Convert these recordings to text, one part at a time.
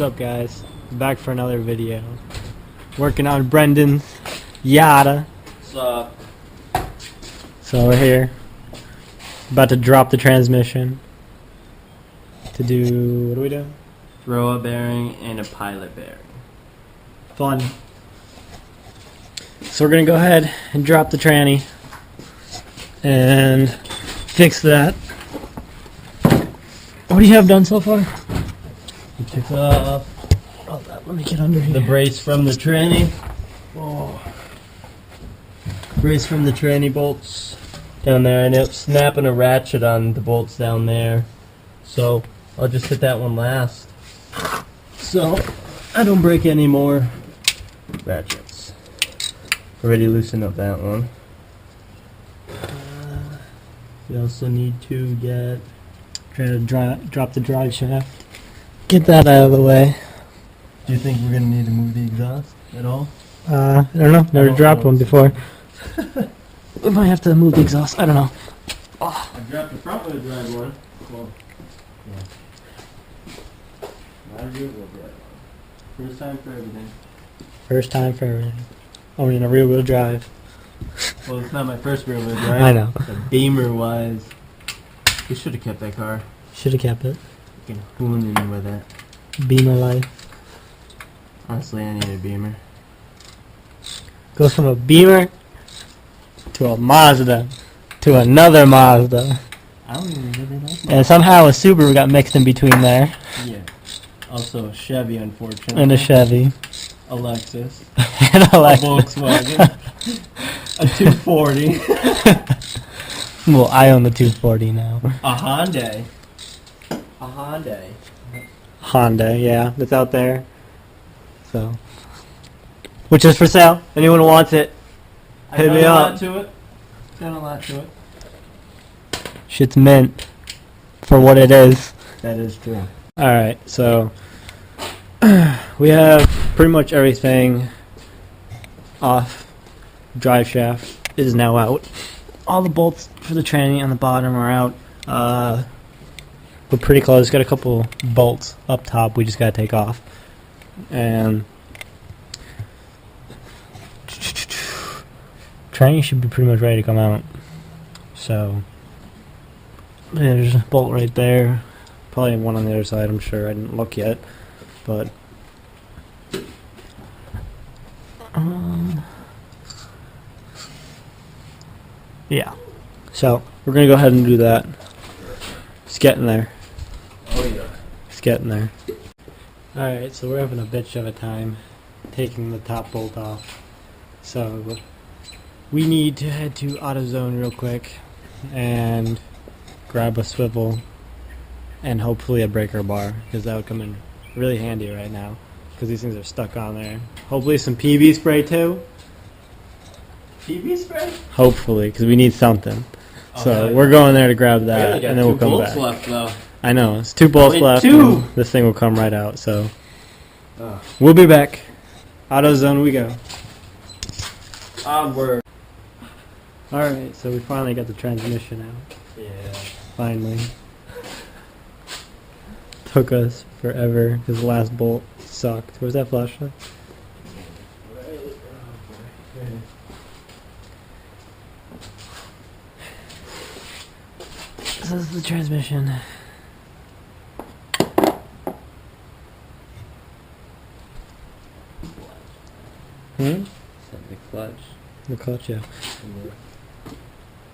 up, guys? Back for another video. Working on Brendan's Miata. What's up? So we're here, about to drop the transmission. To do, what do we do? Throw a bearing and a pilot bearing. Fun. So we're gonna go ahead and drop the tranny and fix that. What do you have done so far? We took off Let me get under here. the brace from the tranny. Oh. Brace from the tranny bolts down there. I ended up snapping a ratchet on the bolts down there. So I'll just hit that one last. So I don't break any more ratchets. Already loosened up that one. We also need to get... Try to drop the drive shaft. Get that out of the way. Do you think we're going to need to move the exhaust at all? I don't know. Never dropped one before. We might have to move the exhaust. I don't know. I dropped the front wheel drive one. Well, yeah. Not a rear wheel drive one. First time for everything. First time for everything. I mean, a rear wheel drive. Well, it's not my first rear wheel drive. I know. The Beamer wise. We should have kept that car. Should have kept it. Fucking fooling me with that. Beamer life. Honestly, I need a Beamer. Goes from a Beamer to a Mazda to another Mazda. I don't even really like that. And somehow a Subaru got mixed in between there. Yeah. Also a Chevy, unfortunately. And a Chevy. A Lexus. And a A Volkswagen. A 240. Well, I own the 240 now. A Hyundai. A Hyundai. Honda, yeah, that's out there. So, which is for sale. Anyone who wants it, hit me up. Got a lot to it. Shit's mint for what it is. That is true. Alright, so we have pretty much everything off. Drive shaft is now out. All the bolts for the tranny on the bottom are out. We're pretty close. Got a couple bolts up top we just gotta take off. And tranny should be pretty much ready to come out. So yeah, there's a bolt right there. Probably one on the other side, I'm sure. I didn't look yet. But yeah. So we're gonna go ahead and do that. It's getting there. Oh yeah. It's getting there. Alright, so we're having a bitch of a time taking the top bolt off. So we need to head to AutoZone real quick and grab a swivel and hopefully a breaker bar, because that would come in really handy right now because these things are stuck on there. Hopefully some PB spray too. PB spray? Hopefully, because we need something. Oh, So yeah. we're going there to grab that, We and then we'll come bolts back. left, though. I know, it's 2 bolts Wait, left. 2? And this thing will come right out. So Oh. we'll be back. AutoZone we go. Onward. Alright, so we finally got the transmission out. Yeah. Finally. Took us forever because the last bolt sucked. Where's that flashlight? This is the transmission. The clutch. The clutch, yeah.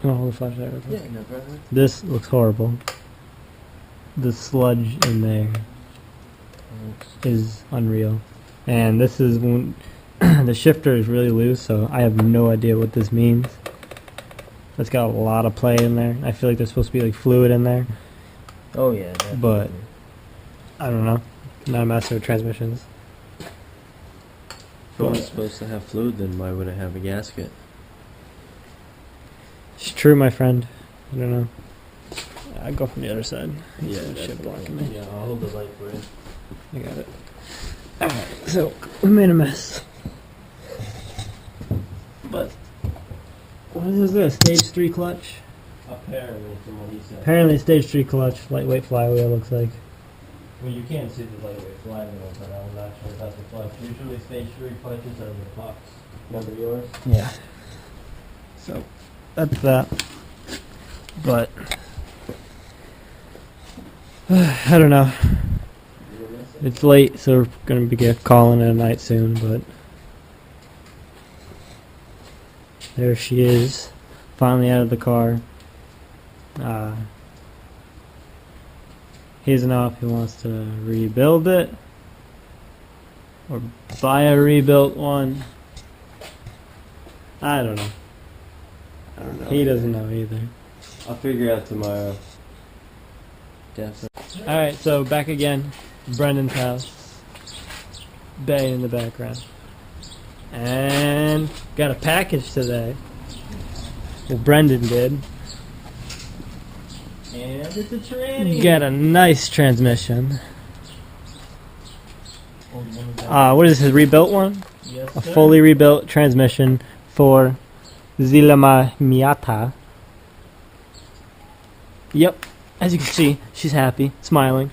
Oh, hold the flashlight real quick. Yeah, no problem. This looks horrible. The sludge in there is unreal. And this is when the shifter is really loose, so I have no idea what this means. It's got a lot of play in there. I feel like there's supposed to be like fluid in there, Oh yeah, definitely. but I don't know. Not a master of transmissions. If it was supposed to have fluid, then why would it have a gasket? It's true, my friend. I don't know. I'd go from the other side. Yeah, Some shit definitely. blocking me. Yeah, I'll hold the light for you. I got it. Alright, so we made a mess. But what is this? Stage 3 clutch? Apparently, from what he said. Apparently stage 3 clutch, lightweight flywheel looks like. Well, you can see the lightweight sliding wheel, but I'm not sure about the clutch. Usually stage 3 clutches are the box. Remember yours? Yeah. So that's that. But I don't know. It's late, so we're gonna be calling it a night soon. But there she is, finally out of the car. He doesn't know if he wants to rebuild it or buy a rebuilt one. I don't know. I don't know. He doesn't know either. I'll figure out tomorrow. Definitely. Alright, so back again. Brendan's house. Bay in the background. And got a package today. Well, Brendan did. And it's a tranny. Got a nice transmission. What is this, a rebuilt one? Yes, A sir. fully rebuilt transmission for Zilama Miata. Yep, as you can see, she's happy, smiling.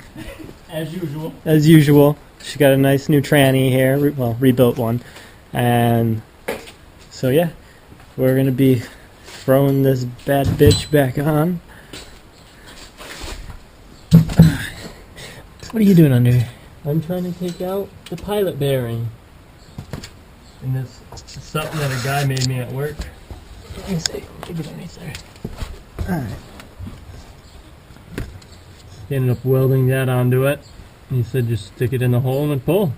As usual. As usual, she got a nice new tranny here, rebuilt one. And so yeah, we're gonna be throwing this bad bitch back on. What are you doing under here? I'm trying to take out the pilot bearing. And this is something that a guy made me at work. Let me see. Keep it underneath there. Alright. He ended up welding that onto it. He said just stick it in the hole and pull.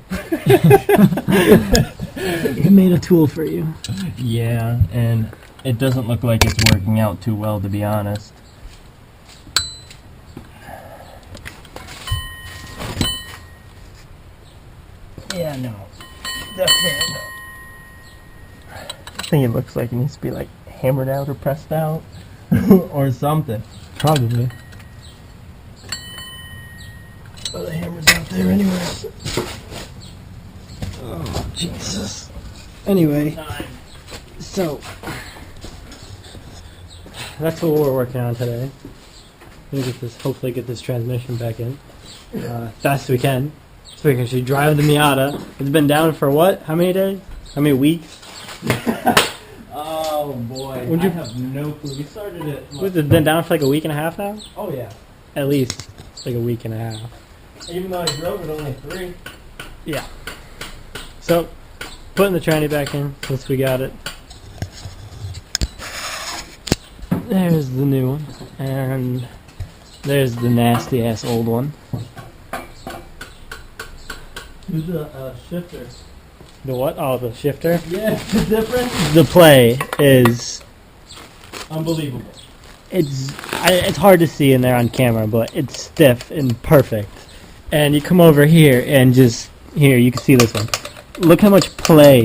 He made a tool for you. Yeah, and it doesn't look like it's working out too well, to be honest. Yeah, no. Definitely no. I think it looks like it needs to be like hammered out or pressed out or something. Probably. Oh, the hammer's out there anyway. Oh, Jesus. Anyway, so that's what we're working on today. We get this, hopefully get this transmission back in fast as we can. So we can actually drive the Miata. It's been down for what? How many days? How many weeks? Oh boy, Would you- I have no clue. We started it. It's been down for like a week and a half now? Oh yeah. At least like a week and a half. Even though I drove it only 3. Yeah. So, putting the tranny back in since we got it. There's the new one. And there's the nasty ass old one. Who's the shifter? The what? Oh, the shifter? Yeah, the difference. The play is... Unbelievable. It's hard to see in there on camera, but it's stiff and perfect. And you come over here and just... Here, you can see this one. Look how much play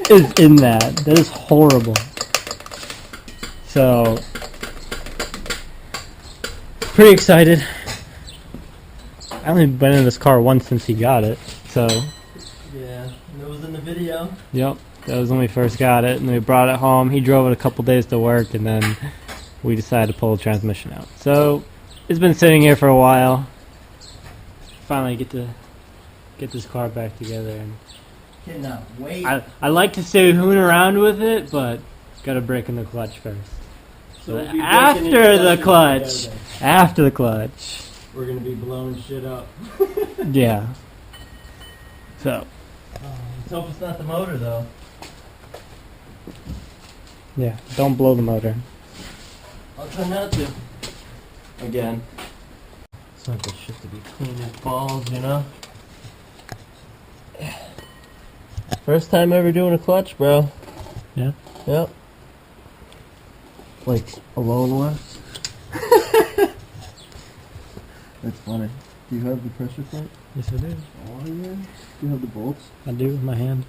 is in that. That is horrible. So... Pretty excited. I only been in this car once since he got it, so... Yeah, and it was in the video. Yep, that was when we first got it, and we brought it home. He drove it a couple days to work, and then we decided to pull the transmission out. So it's been sitting here for a while. Finally get to get this car back together. And Cannot wait. I like to stay hoon around with it, but gotta break in the clutch first. So we'll be breaking After it the down clutch, together. after the clutch, We're gonna be blowing shit up. yeah. So Let's hope it's not the motor though. yeah, don't blow the motor. I'll try not to. Again. It's not this shit to be clean as balls, you know? First time ever doing a clutch, bro. Yeah. Yep. Like, alone was. That's funny. Do you have the pressure plate? Yes, I do. Oh, yeah. Do you have the bolts? I do with my hand.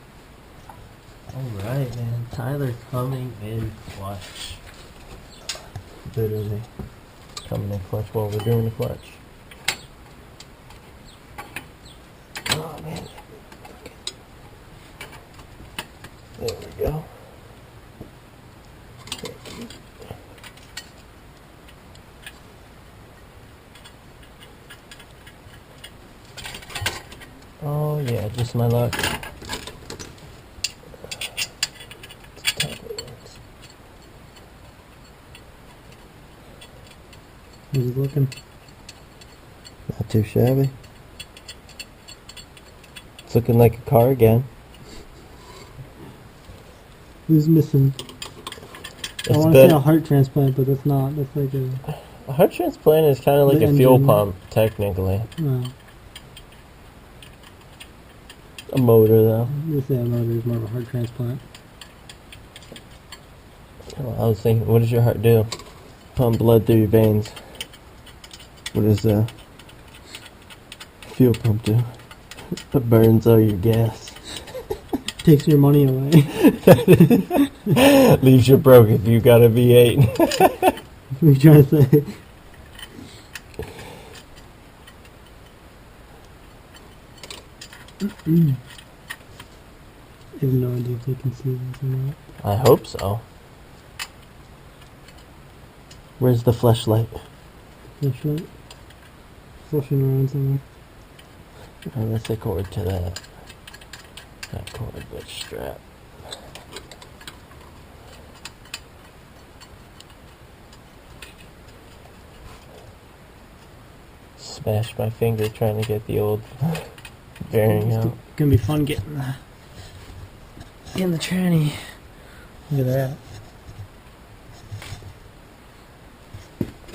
Alright, man. Tyler coming in clutch. Literally coming in clutch while we're doing the clutch. Oh, man. There we go. Just my luck. How's it looking? Not too shabby. It's looking like a car again. Who's missing? I want to say a heart transplant, but that's not. That's like a heart transplant is kind of like a fuel pump, technically. A motor, though. They say a motor is more of a heart transplant. Well, I was thinking, what does your heart do? Pump blood through your veins. What does a fuel pump do? It burns all your gas. Takes your money away. Leaves you broke if you got a V8. What are you trying to say? I have no idea if they can see this or not. I hope so. Where's the flashlight? Flashlight? Flushing around somewhere. Oh, let's take cord to that. Not cord, but strap. Smashed my finger trying to get the old bearing out. It's gonna be fun getting the tranny. Look at that.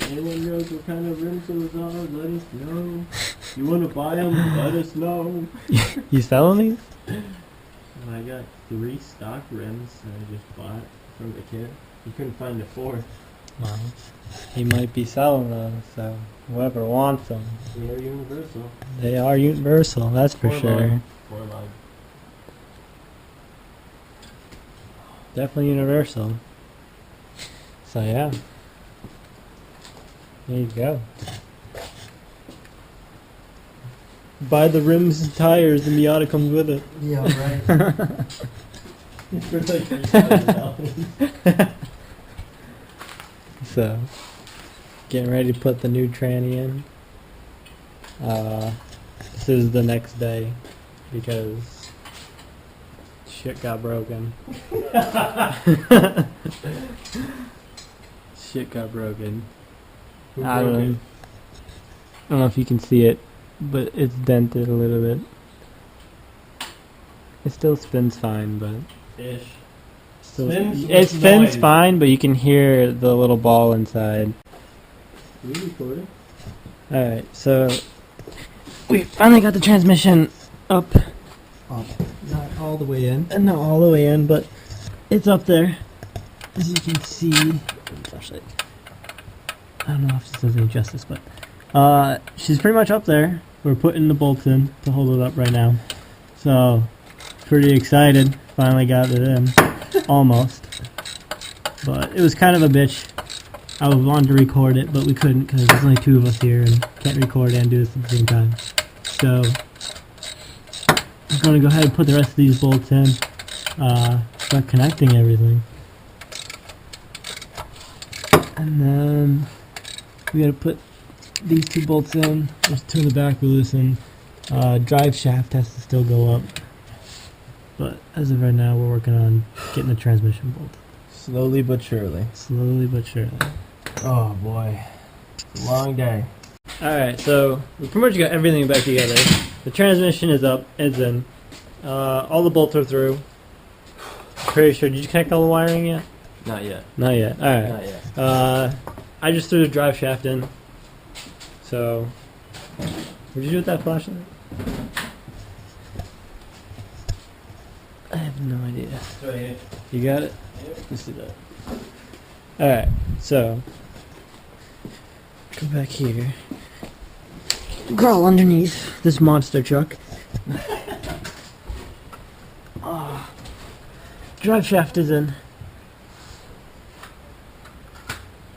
Anyone knows what kind of rims those are? Let us know. You want to buy them? Let us know. You selling these? I got 3 stock rims that I just bought from the kid. He couldn't find a 4th. Well, he might be selling those, so whoever wants them. They are universal. They are universal, that's for sure. For life. Definitely universal. So yeah. There you go. Buy the rims and tires, the Miata comes with it. Yeah, right. It's for like $3,000. So, getting ready to put the new tranny in. This is the next day because shit got broken. Shit got broken. I don't know if you can see it, but it's dented a little bit. It still spins fine, but Ish. it spins fine, but you can hear the little ball inside. Are you recording? Alright, so we finally got the transmission up. Not all the way in. And not all the way in, but it's up there. As you can see. Flashlight. I don't know if this does any justice, but she's pretty much up there. We're putting the bolts in to hold it up right now. So, pretty excited. Finally got it in. Almost. But it was kind of a bitch. I wanted to record it, but we couldn't because there's only 2 of us here and can't record and do this at the same time. So, I'm going to go ahead and put the rest of these bolts in. Start connecting everything. And then we gotta put these 2 bolts in. There's 2 in the back we loosen. Drive shaft has to still go up. But as of right now, we're working on getting the transmission bolt. Slowly but surely. Slowly but surely. Oh boy. It's a long day. Alright, so we pretty much got everything back together. The transmission is up, it's in. All the bolts are through. Pretty sure. Did you connect all the wiring yet? Not yet. Not yet. Alright. Not yet. I just threw the drive shaft in. So, what'd you do with that flashlight? I have no idea. It's right here. You got it? Let's see that. Alright, so, come back here. Crawl underneath this monster truck. Drive shaft is in.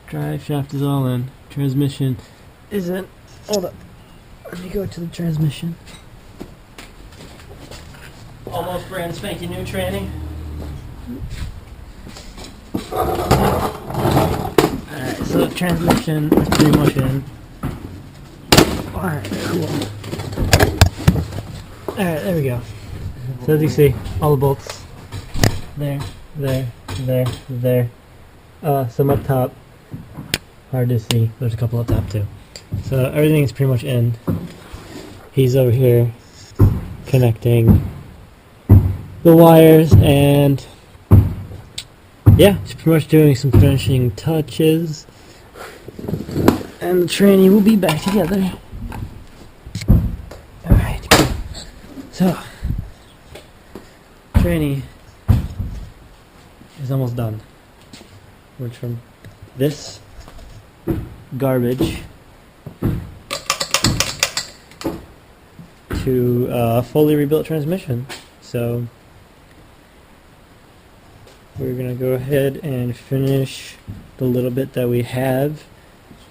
Drive shaft is all in. Transmission isn't. Hold up. Let me go to the transmission. Almost brand spanking new tranny. Alright, so the transmission is pretty much in. Alright, cool. Alright, there we go. So as you see, all the bolts there, there. Some up top. Hard to see. There's a couple up top too. So everything's pretty much in. He's over here connecting the wires, and yeah, he's pretty much doing some finishing touches. And the tranny will be back together. Alright, cool. So, tranny is almost done. Went from this garbage to a fully rebuilt transmission. So, we're gonna go ahead and finish the little bit that we have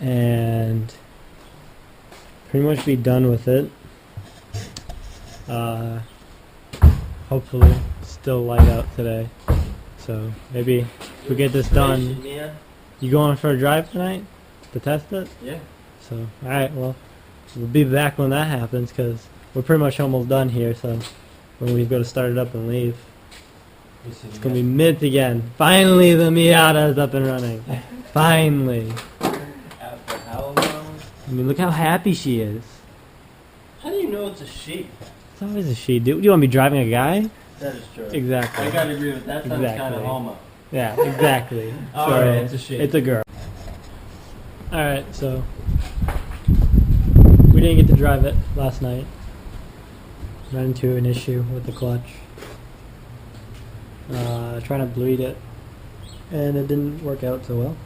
and pretty much be done with it. Hopefully still light out today, so maybe if we get this done. You going for a drive tonight to test it? Yeah. So alright, well, we'll be back when that happens, because we're pretty much almost done here. So when we go to start it up and leave, it's gonna be mid again. Finally, the Miata is up and running. Finally. After how long? I mean, look how happy she is. How do you know it's a she? It's always a she. Do you want to be driving a guy? That is true. Exactly. I gotta agree with that. Sounds kind of Exactly. homo. Yeah, exactly. Alright, it's a she. It's a girl. Alright, so we didn't get to drive it last night. Ran into an issue with the clutch. Trying to bleed it, and it didn't work out so well.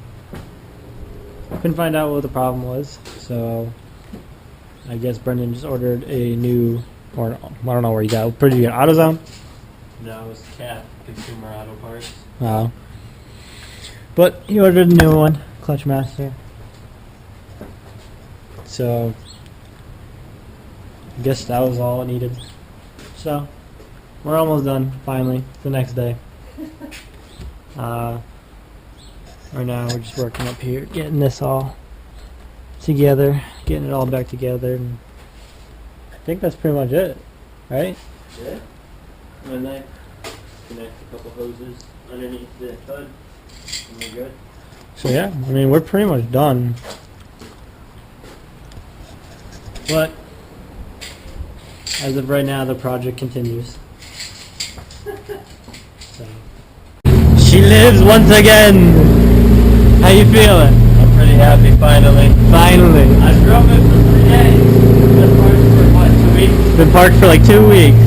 Couldn't find out what the problem was, so I guess Brendan just ordered a new, or I don't know where you got. Pretty good AutoZone. No, it's Cat Consumer Auto Parts. Wow. But he ordered a new one, Clutch Master. So I guess that was all it needed. So we're almost done, finally. It's the next day. Right now we're just working up here, getting this all together, getting it all back together. And I think that's pretty much it, right? Yeah. And then connect a couple hoses underneath the hood, and we're good. So yeah, I mean, we're pretty much done. But as of right now, the project continues. So. She lives once again. How you feeling? I'm pretty happy, finally. Finally. I drove it for 3 days. Been parked for what, 2 weeks? Been parked for like 2 weeks.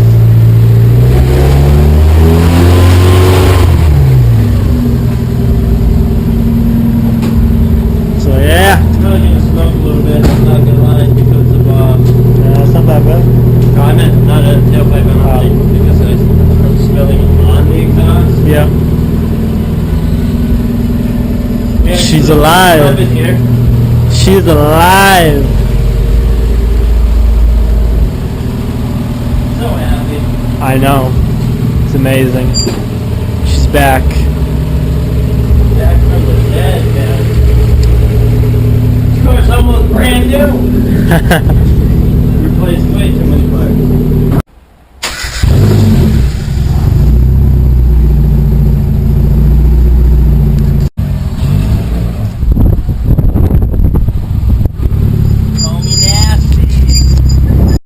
So yeah. It's really gonna smoke a little bit, I'm not gonna lie, because of, It's not that bad. no, I meant not a tailpipe penalty, because I'm smelling on the exhaust. Yeah. Yeah, She's so alive. Love it here. She's alive. So happy. I know. It's amazing. She's back. Back from the dead, man. Of course, almost brand new.